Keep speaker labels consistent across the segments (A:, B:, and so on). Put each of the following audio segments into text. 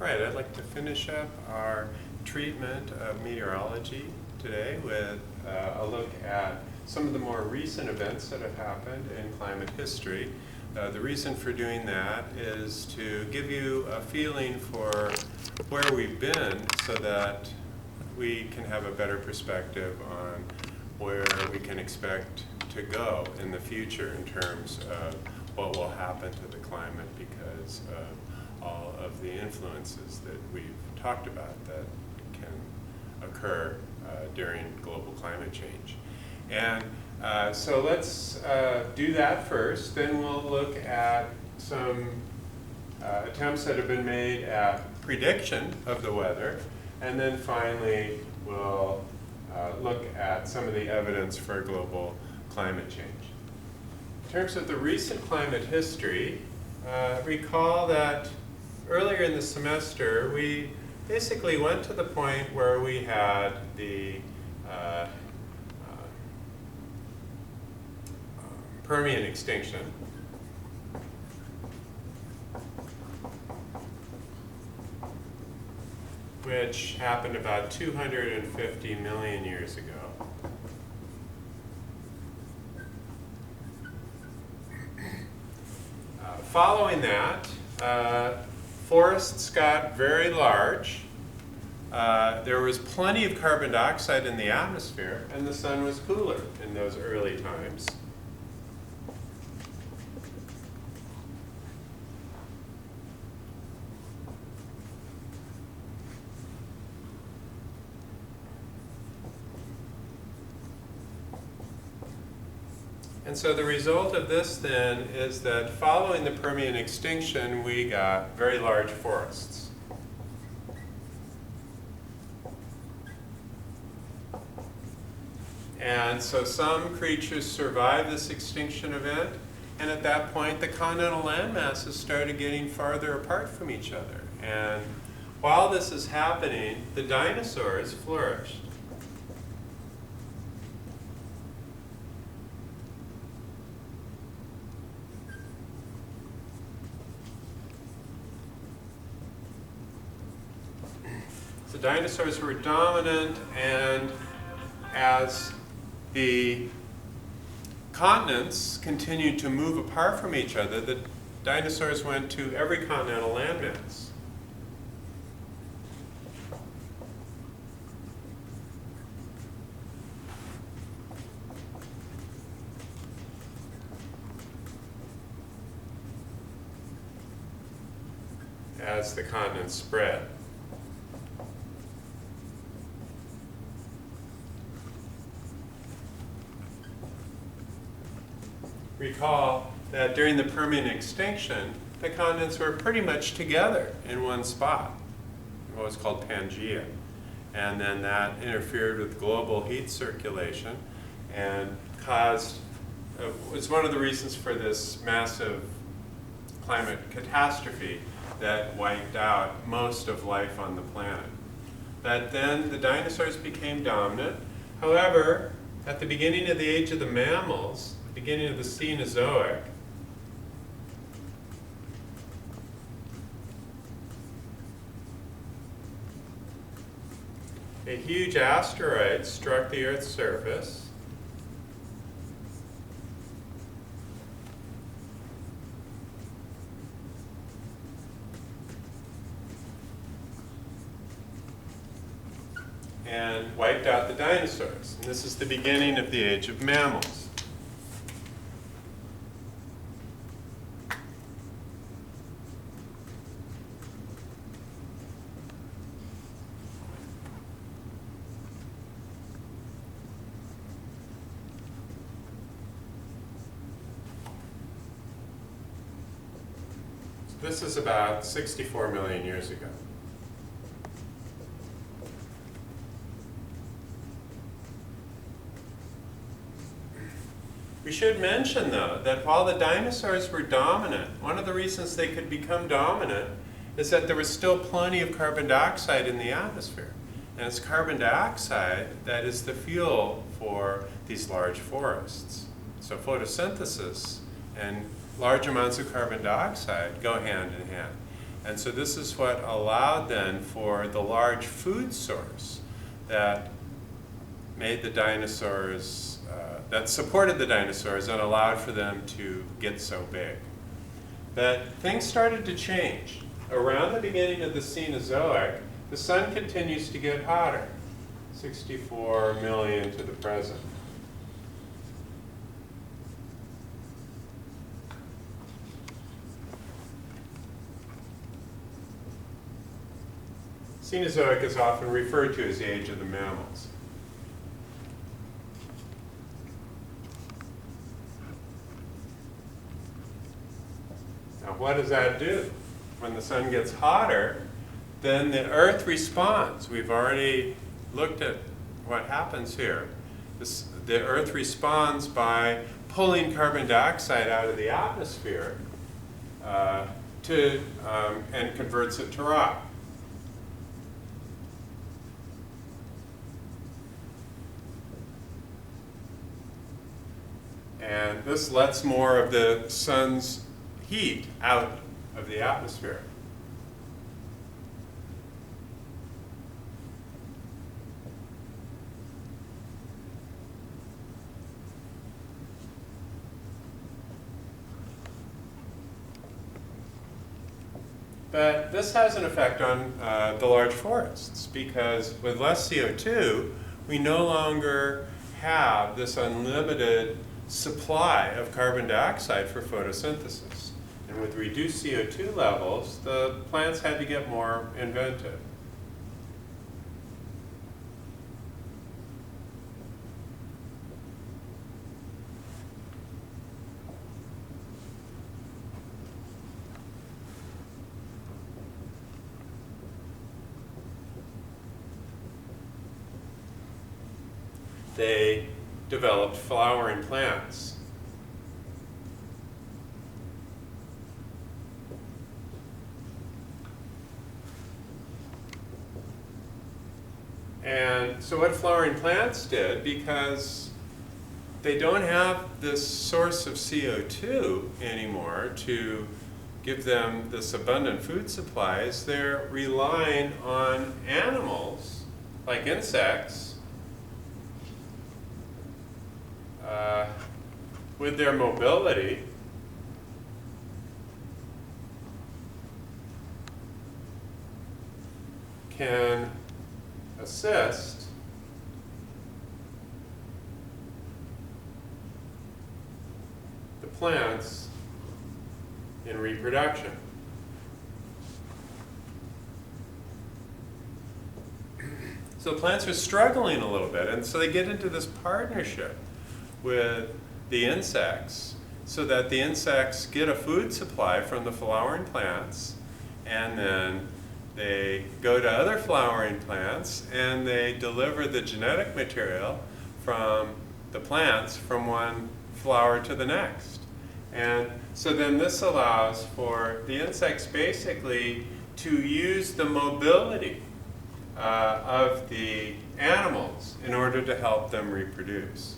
A: Right, I'd like to finish up our treatment of meteorology today with a look at some of the more recent events that have happened in climate history. The reason for doing that is to give you a feeling for where we've been so that we can have a better perspective on where we can expect to go in the future in terms of what will happen to the climate because of all of the influences that we've talked about that can occur during global climate change. And so let's do that first. Then we'll look at some attempts that have been made at prediction of the weather. And then finally, we'll look at some of the evidence for global climate change. In terms of the recent climate history, recall that earlier in the semester, we basically went to the point where we had the Permian extinction. Which happened about 250 million years ago. Following that, forests got very large. There was plenty of carbon dioxide in the atmosphere, and the sun was cooler in those early times. And so the result of this then is that following the Permian extinction, we got very large forests. And so some creatures survived this extinction event, and at that point the continental landmasses started getting farther apart from each other. And while this is happening, the dinosaurs flourished. The dinosaurs were dominant, and as the continents continued to move apart from each other, the dinosaurs went to every continental landmass. As the continents spread. Recall that during the Permian extinction, the continents were pretty much together in one spot, what was called Pangaea. And then that interfered with global heat circulation and caused, was one of the reasons for this massive climate catastrophe that wiped out most of life on the planet. That then the dinosaurs became dominant. However, at the beginning of the age of the mammals, beginning of the Cenozoic, a huge asteroid struck the Earth's surface. And wiped out the dinosaurs. And this is the beginning of the age of mammals. This is about 64 million years ago. We should mention, though, that while the dinosaurs were dominant, one of the reasons they could become dominant is that there was still plenty of carbon dioxide in the atmosphere. And it's carbon dioxide that is the fuel for these large forests. So photosynthesis and large amounts of carbon dioxide go hand in hand. And so this is what allowed then for the large food source that made the dinosaurs, that supported the dinosaurs and allowed for them to get so big. But things started to change. Around the beginning of the Cenozoic, the sun continues to get hotter, 64 million to the present. Cenozoic is often referred to as the age of the mammals. Now, what does that do? When the sun gets hotter, then the Earth responds. We've already looked at what happens here. The Earth responds by pulling carbon dioxide out of the atmosphere and converts it to rock. And this lets more of the sun's heat out of the atmosphere. But this has an effect on the large forests, because with less CO2, we no longer have this unlimited supply of carbon dioxide for photosynthesis. And with reduced CO2 levels, the plants had to get more inventive. They developed flowering plants. And so what flowering plants did, because they don't have this source of CO2 anymore to give them this abundant food supplies, they're relying on animals, like insects, with their mobility can assist the plants in reproduction. So the plants are struggling a little bit, and so they get into this partnership with the insects so that the insects get a food supply from the flowering plants, and then they go to other flowering plants and they deliver the genetic material from the plants from one flower to the next. And so then this allows for the insects basically to use the mobility of the animals in order to help them reproduce.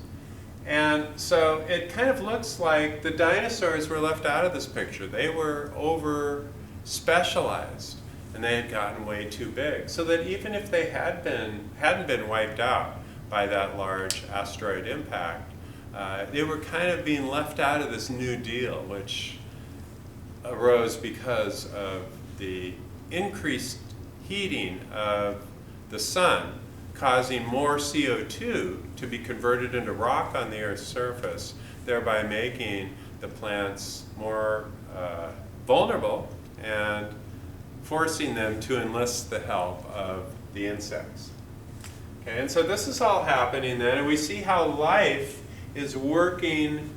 A: And so it kind of looks like the dinosaurs were left out of this picture. They were over-specialized, and they had gotten way too big. So that even if they hadn't been wiped out by that large asteroid impact, they were kind of being left out of this New Deal, which arose because of the increased heating of the sun, causing more CO2 to be converted into rock on the Earth's surface, thereby making the plants more vulnerable and forcing them to enlist the help of the insects. Okay, and so this is all happening then, and we see how life is working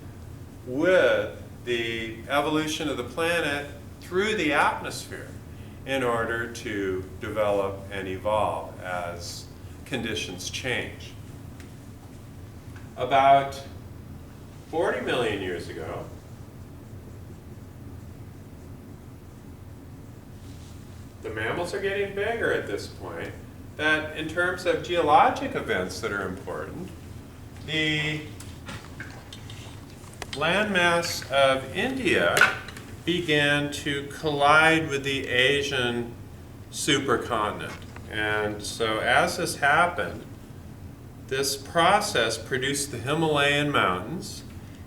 A: with the evolution of the planet through the atmosphere in order to develop and evolve as conditions change. About 40 million years ago, the mammals are getting bigger at this point, that in terms of geologic events that are important, the landmass of India began to collide with the Asian supercontinent. And so as this happened, this process produced the Himalayan mountains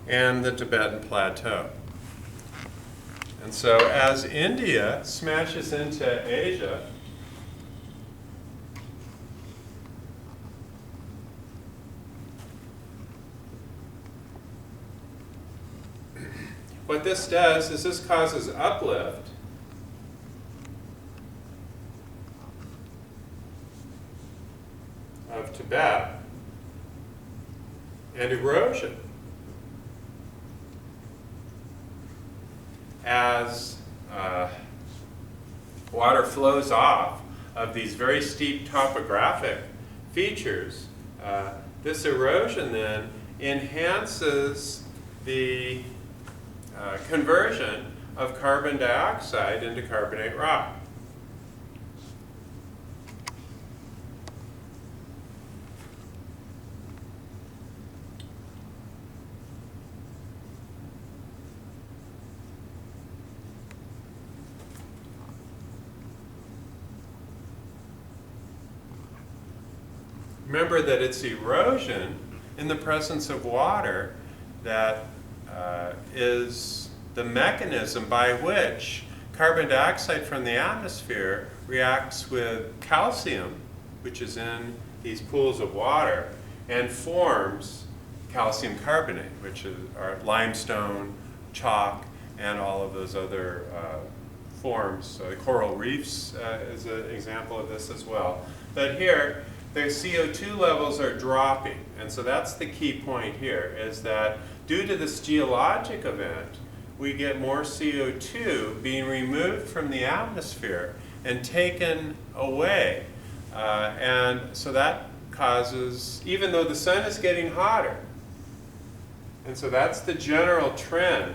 A: and the Tibetan Plateau. And so as India smashes into Asia, what this does is this causes uplift of Tibet and erosion as water flows off of these very steep topographic features. This erosion then enhances the conversion of carbon dioxide into carbonate rock. Remember that it's erosion in the presence of water that is the mechanism by which carbon dioxide from the atmosphere reacts with calcium, which is in these pools of water, and forms calcium carbonate, which are limestone, chalk, and all of those other forms. Coral reefs is an example of this as well. But here, the CO2 levels are dropping, and so that's the key point here, is that due to this geologic event, we get more CO2 being removed from the atmosphere and taken away. And so that causes, even though the sun is getting hotter, and so that's the general trend,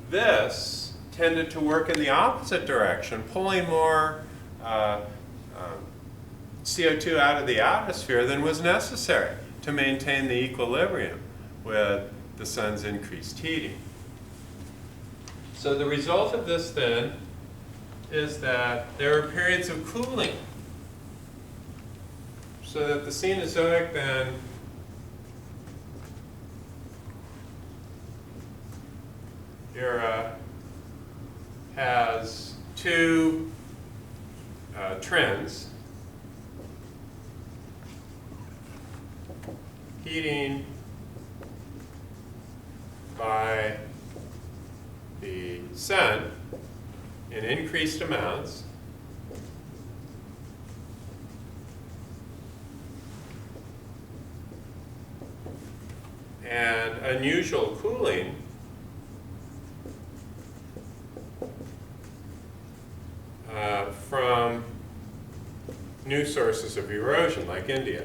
A: this tended to work in the opposite direction, pulling more CO2 out of the atmosphere than was necessary to maintain the equilibrium with the sun's increased heating. So the result of this then is that there are periods of cooling, so that the Cenozoic then era has two trends. Heating by the sun in increased amounts, and unusual cooling from new sources of erosion like India.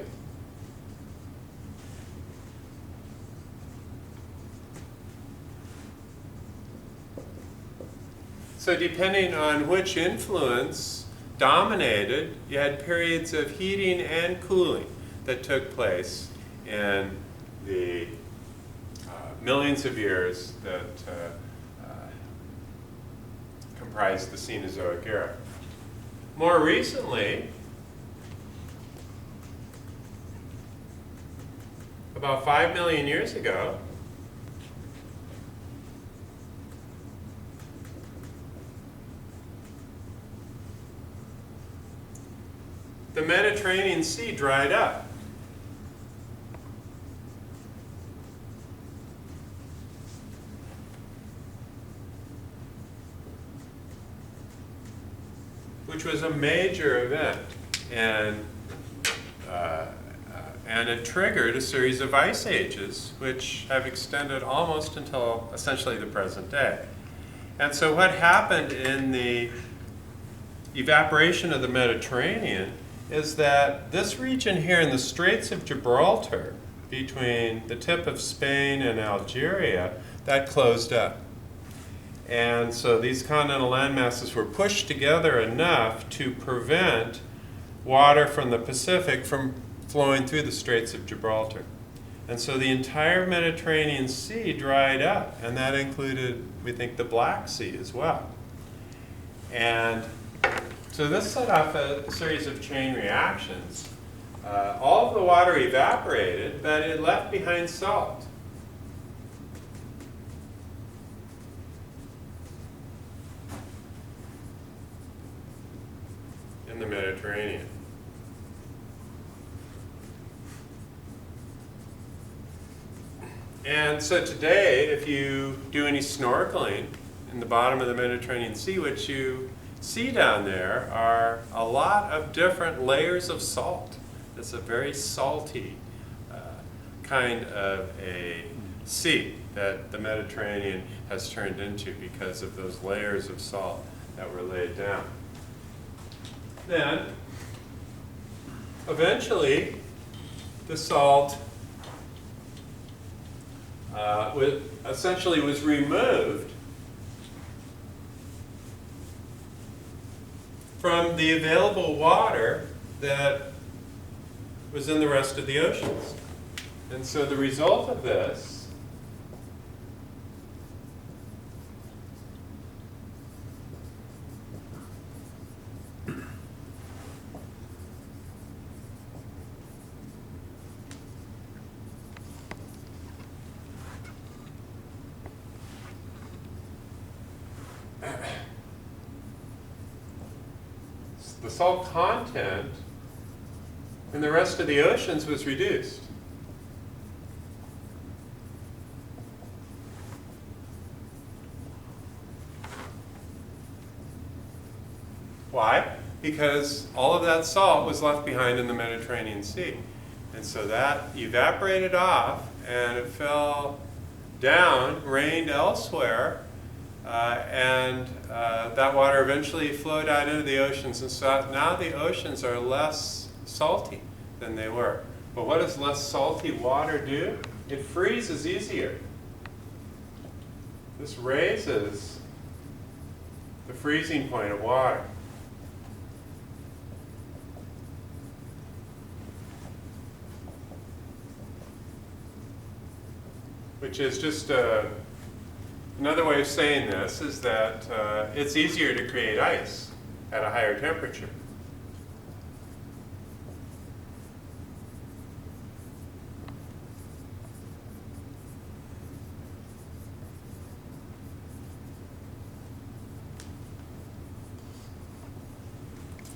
A: So depending on which influence dominated, you had periods of heating and cooling that took place in the millions of years that comprised the Cenozoic era. More recently, about 5 million years ago, the Mediterranean Sea dried up. Which was a major event, and it triggered a series of ice ages which have extended almost until essentially the present day. And so what happened in the evaporation of the Mediterranean is that this region here in the Straits of Gibraltar, between the tip of Spain and Algeria, that closed up. And so these continental landmasses were pushed together enough to prevent water from the Pacific from flowing through the Straits of Gibraltar. And so the entire Mediterranean Sea dried up, and that included, we think, the Black Sea as well. And so this set off a series of chain reactions. All of the water evaporated, but it left behind salt. In the Mediterranean. And so today, if you do any snorkeling in the bottom of the Mediterranean Sea, what you see down there are a lot of different layers of salt. It's a very salty kind of a sea that the Mediterranean has turned into because of those layers of salt that were laid down. Then, eventually, the salt essentially was removed from the available water that was in the rest of the oceans. And so the result of this the salt content in the rest of the oceans was reduced. Why? Because all of that salt was left behind in the Mediterranean Sea. And so that evaporated off and it fell down, rained elsewhere, and that water eventually flowed out into the oceans. And so now the oceans are less salty than they were. But what does less salty water do? It freezes easier. This raises the freezing point of water. Which is just another way of saying this is that it's easier to create ice at a higher temperature.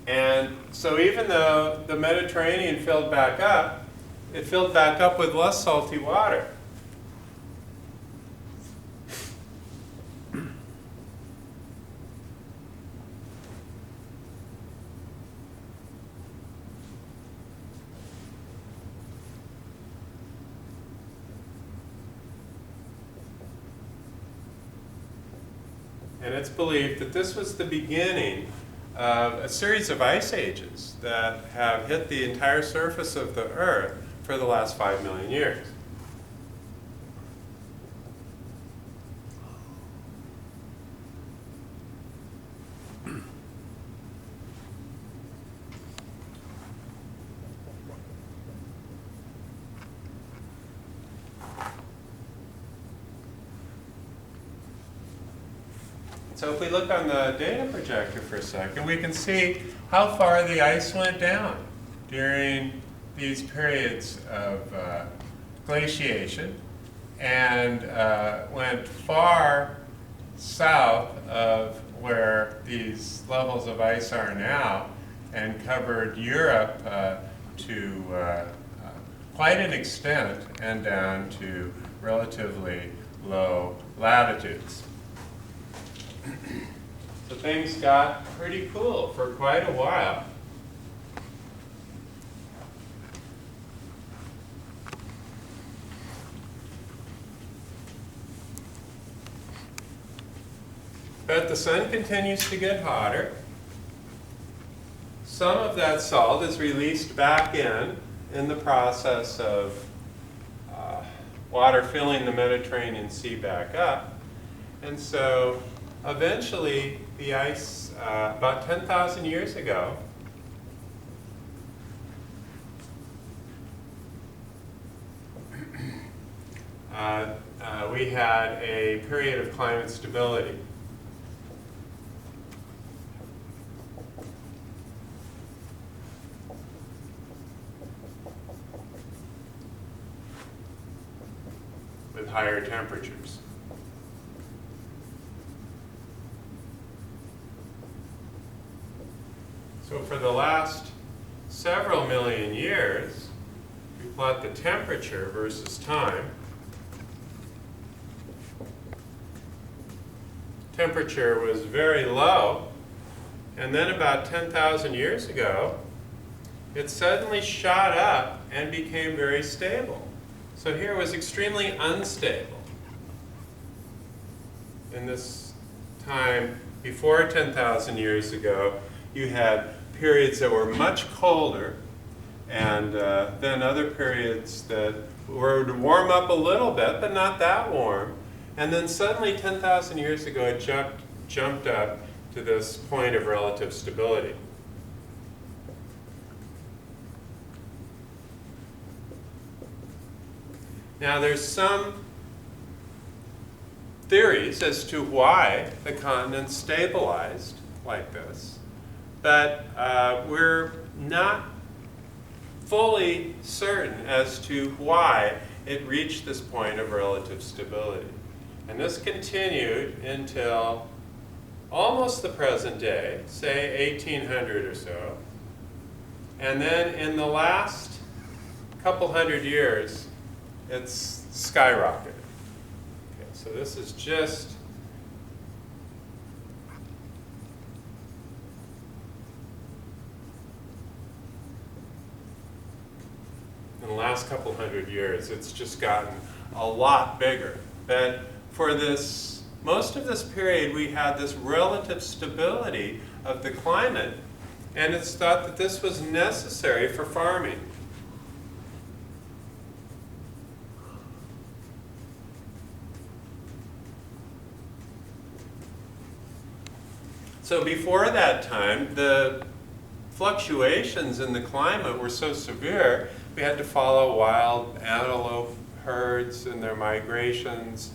A: And so even though the Mediterranean filled back up, it filled back up with less salty water. And it's believed that this was the beginning of a series of ice ages that have hit the entire surface of the Earth for the last 5 million years. So if we look on the data projector for a second, we can see how far the ice went down during these periods of glaciation and went far south of where these levels of ice are now and covered Europe to quite an extent and down to relatively low latitudes. So things got pretty cool for quite a while. But the sun continues to get hotter. Some of that salt is released back in the process of water filling the Mediterranean Sea back up. And so eventually the ice, about 10,000 years ago, we had a period of climate stability. With higher temperatures. So for the last several million years, we plot the temperature versus time. Temperature was very low, and then about 10,000 years ago, it suddenly shot up and became very stable. So here it was extremely unstable. In this time before 10,000 years ago, you had periods that were much colder, and then other periods that would warm up a little bit, but not that warm. And then suddenly 10,000 years ago, it jumped up to this point of relative stability. Now there's some theories as to why the continent stabilized like this, but we're not fully certain as to why it reached this point of relative stability. And this continued until almost the present day, say 1800 or so. And then in the last couple hundred years, it's skyrocketed. Okay, so this is just in the last couple hundred years, it's just gotten a lot bigger. But for this, most of this period, we had this relative stability of the climate, and it's thought that this was necessary for farming. So before that time, the fluctuations in the climate were so severe, we had to follow wild antelope herds in their migrations,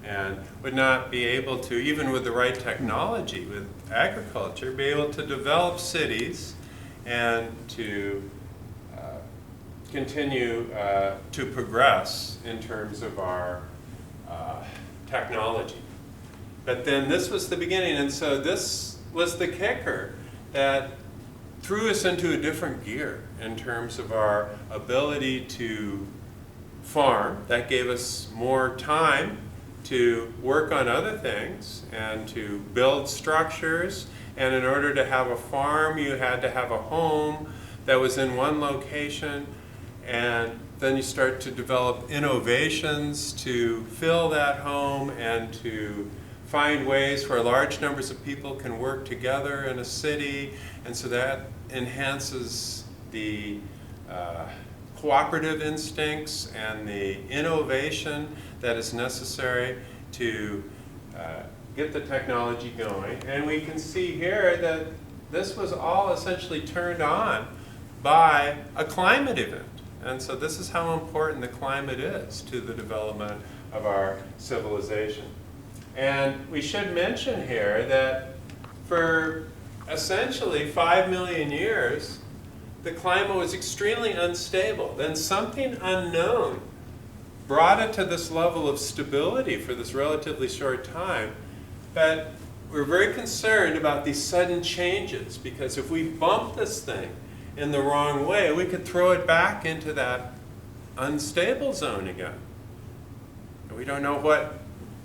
A: and would not be able to, even with the right technology, with agriculture, be able to develop cities and to continue to progress in terms of our technology. But then this was the beginning, and so this was the kicker that threw us into a different gear in terms of our ability to farm. That gave us more time to work on other things and to build structures. And in order to have a farm, you had to have a home that was in one location. And then you start to develop innovations to fill that home and to find ways where large numbers of people can work together in a city. And so that enhances the cooperative instincts and the innovation that is necessary to get the technology going. And we can see here that this was all essentially turned on by a climate event. And so this is how important the climate is to the development of our civilization. And we should mention here that for essentially 5 million years, the climate was extremely unstable. Then something unknown brought it to this level of stability for this relatively short time. But we're very concerned about these sudden changes, because if we bump this thing in the wrong way, we could throw it back into that unstable zone again. And we don't know what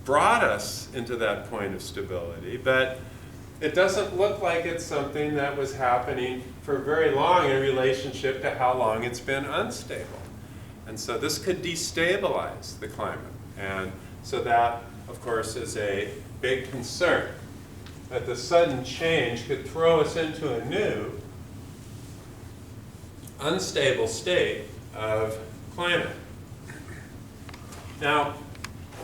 A: brought us into that point of stability, but it doesn't look like it's something that was happening for very long in relationship to how long it's been unstable. And so this could destabilize the climate. And so that, of course, is a big concern, that the sudden change could throw us into a new unstable state of climate. Now,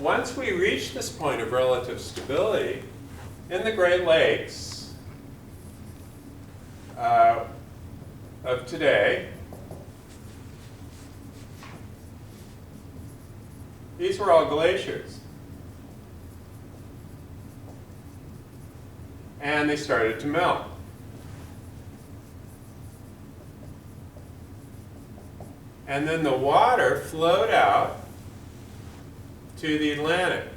A: once we reach this point of relative stability, in the Great Lakes of today, These were all glaciers. And they started to melt. And then the water flowed out to the Atlantic.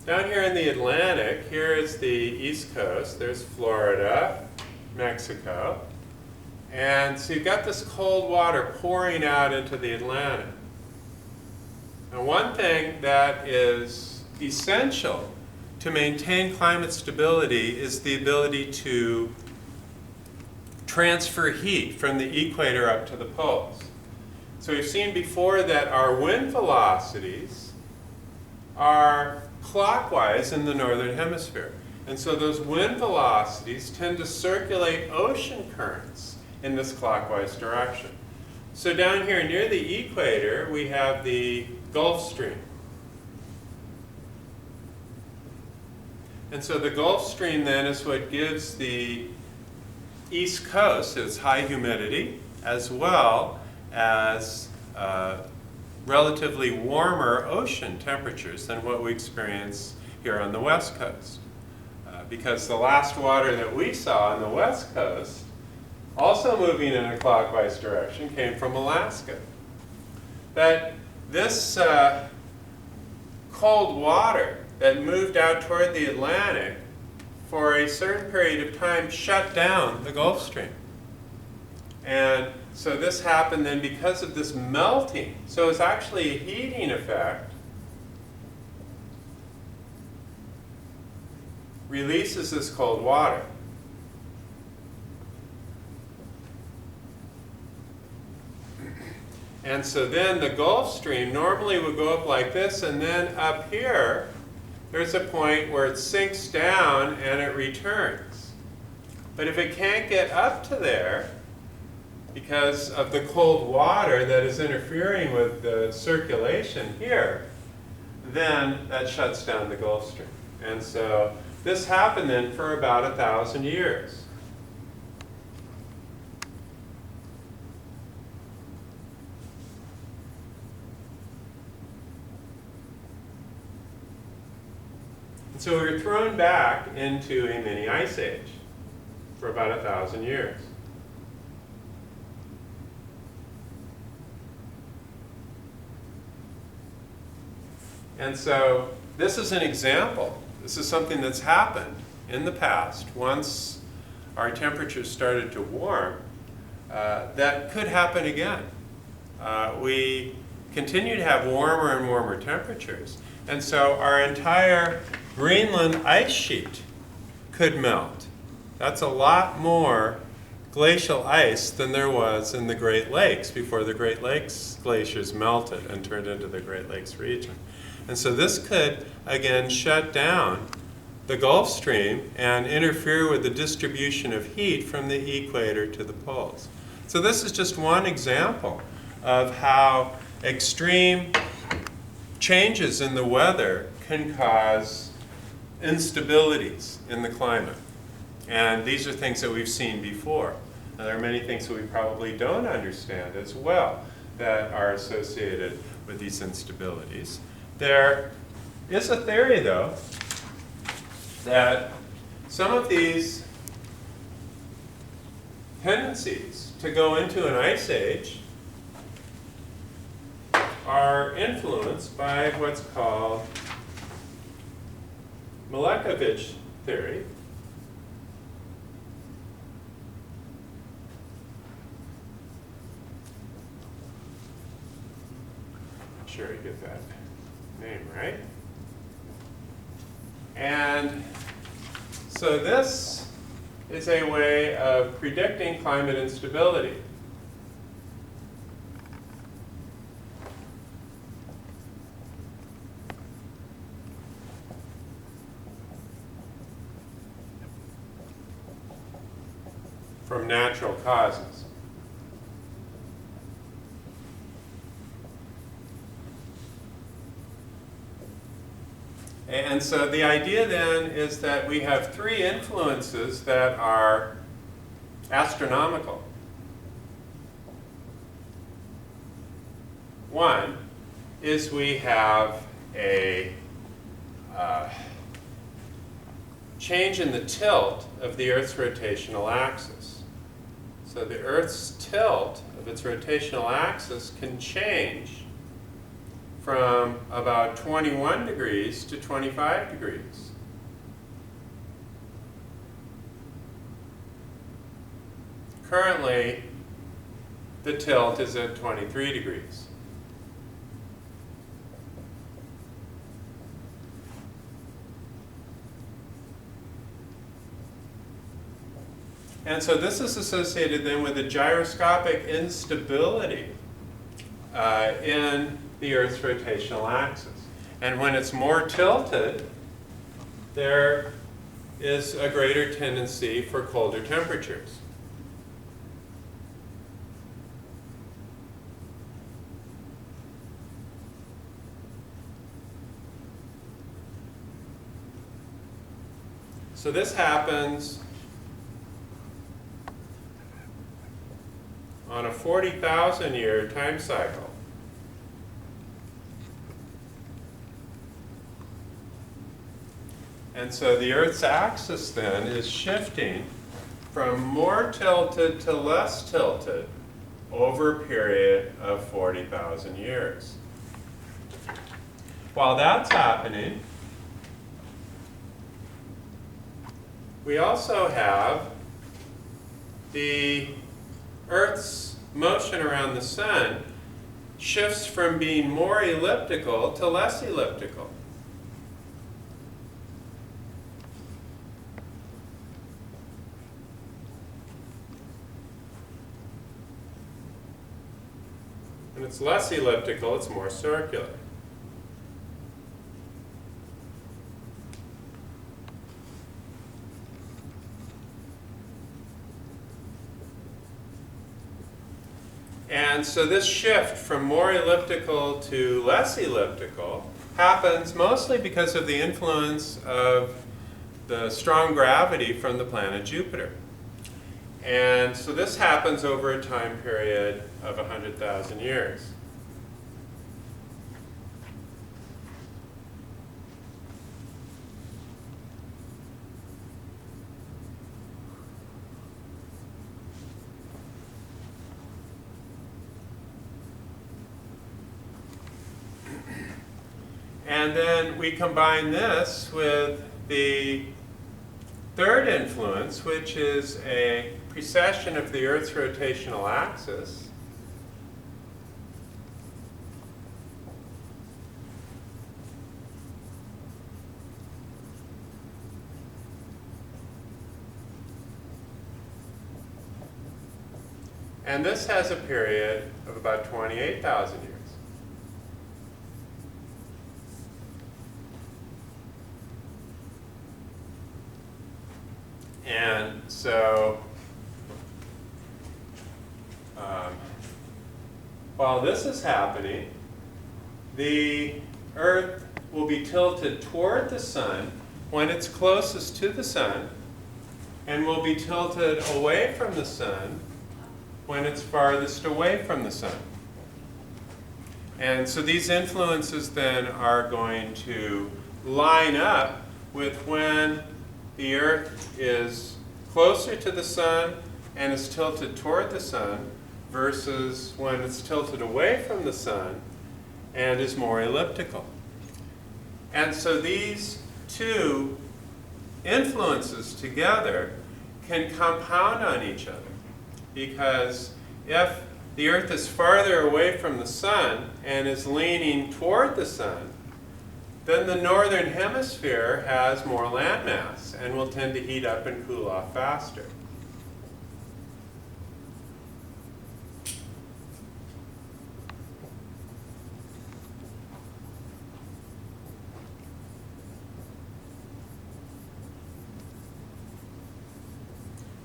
A: Down here in the Atlantic, here is the East Coast. There's Florida, Mexico. And so you've got this cold water pouring out into the Atlantic. And one thing that is essential to maintain climate stability is the ability to transfer heat from the equator up to the poles. So we've seen before that our wind velocities are clockwise in the northern hemisphere. And so those wind velocities tend to circulate ocean currents in this clockwise direction. So down here near the equator, we have the Gulf Stream. And so the Gulf Stream then is what gives the East Coast its high humidity, as well as relatively warmer ocean temperatures than what we experience here on the West Coast. Because the last water that we saw on the West Coast, also moving in a clockwise direction, came from Alaska. That this cold water that moved out toward the Atlantic for a certain period of time shut down the Gulf Stream. And so this happened then because of this melting. So it's actually a heating effect. Releases this cold water. And so then the Gulf Stream normally would go up like this, and then up here, there's a point where it sinks down and it returns. But if it can't get up to there, because of the cold water that is interfering with the circulation here, then that shuts down the Gulf Stream. And so this happened then for about 1,000 years. And so we were thrown back into a mini ice age for about 1,000 years. And so this is an example. This is something that's happened in the past. Once our temperatures started to warm, that could happen again. We continue to have warmer and warmer temperatures. And so our entire Greenland ice sheet could melt. That's a lot more glacial ice than there was in the Great Lakes before the Great Lakes glaciers melted and turned into the Great Lakes region. And so this could, again, shut down the Gulf Stream and interfere with the distribution of heat from the equator to the poles. So this is just one example of how extreme changes in the weather can cause instabilities in the climate. And these are things that we've seen before. And there are many things that we probably don't understand as well that are associated with these instabilities. There is a theory, though, that some of these tendencies to go into an ice age are influenced by what's called Milankovitch theory. I'm sure you get that name right. And so this is a way of predicting climate instability. From natural causes. And so the idea then is that we have three influences that are astronomical. One is we have a change in the tilt of the Earth's rotational axis. So the Earth's tilt of its rotational axis can change from about 21 degrees to 25 degrees. Currently, the tilt is at 23 degrees. And so this is associated then with a gyroscopic instability in the Earth's rotational axis. And when it's more tilted, there is a greater tendency for colder temperatures. So this happens on a 40,000 year time cycle. And so the Earth's axis then is shifting from more tilted to less tilted over a period of 40,000 years. While that's happening, we also have the Earth's motion around the sun shifts from being more elliptical to less elliptical. When it's less elliptical, it's more circular. And so this shift from more elliptical to less elliptical happens mostly because of the influence of the strong gravity from the planet Jupiter. And so this happens over a time period of 100,000 years. And then we combine this with the third influence, which is a precession of the Earth's rotational axis. And this has a period of about 28,000 years. And so, while this is happening, the Earth will be tilted toward the sun when it's closest to the sun, and will be tilted away from the sun when it's farthest away from the sun. And so these influences then are going to line up with when the Earth is closer to the sun and is tilted toward the sun versus when it's tilted away from the sun and is more elliptical. And so these two influences together can compound on each other, because if the Earth is farther away from the sun and is leaning toward the sun, then the northern hemisphere has more landmass and will tend to heat up and cool off faster.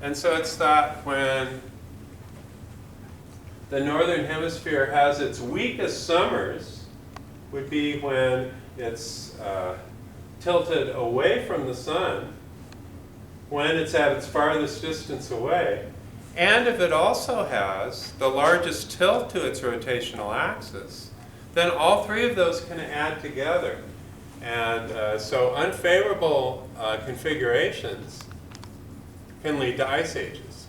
A: And so it's that when the northern hemisphere has its weakest summers would be when it's tilted away from the sun, when it's at its farthest distance away, and if it also has the largest tilt to its rotational axis, then all three of those can add together. And so unfavorable configurations can lead to ice ages.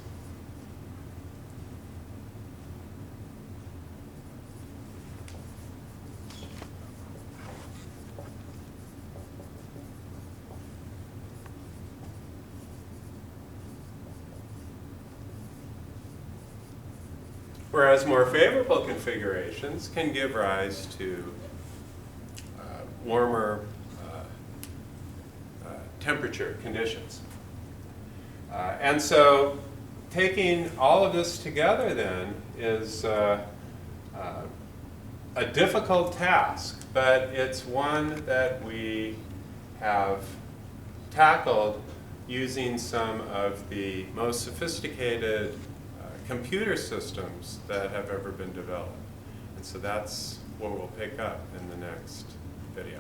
A: Whereas more favorable configurations can give rise to warmer temperature conditions. And so taking all of this together then is a difficult task, but it's one that we have tackled using some of the most sophisticated computer systems that have ever been developed. And so that's what we'll pick up in the next video.